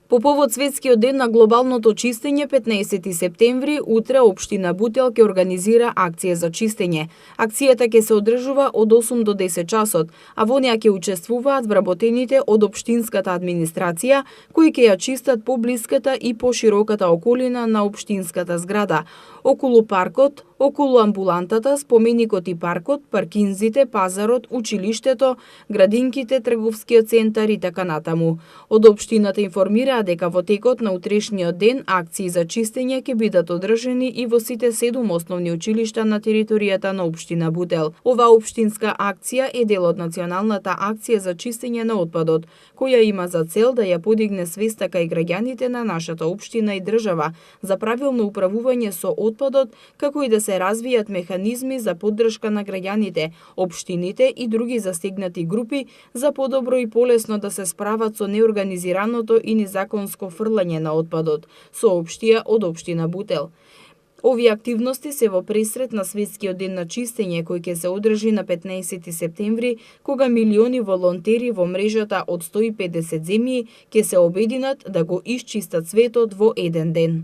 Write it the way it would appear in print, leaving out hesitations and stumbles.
По повод Светскиот ден на глобалното чистење 15 септември, утре општина Бутел ќе организира акција за чистење. Акцијата ќе се одржува од 8 до 10 часот, а во неа ќе учествуваат вработените од општинската администрација, кои ќе ја чистат поблиската и пошироката околина на општинската зграда, околу паркот, околу амбулантата, споменикот и паркот, паркинзите, пазарот, училиштето, градинките, трговскиот центар и така натаму. Од општината информира дека во текот на утрешниот ден акции за чистење ќе бидат одржани и во сите 7 основни училишта на територијата на општина Бутел. Оваа општинска акција е дел од националната акција за чистење на отпадот, која има за цел да ја подигне свеста кај граѓаните на нашата општина и држава за правилно управување со отпадот, како и да се развијат механизми за поддршка на граѓаните, општините и други застигнати групи за подобро и полесно да се справат со неорганизираното и незаконско фрлање на отпадот, соопштија од општина Бутел. Овие активности се во пресрет на Светскиот ден на чистење кој ќе се одржи на 15 септември, кога милиони волонтери во мрежата од 150 земји ќе се обединат да го исчистат светот во еден ден.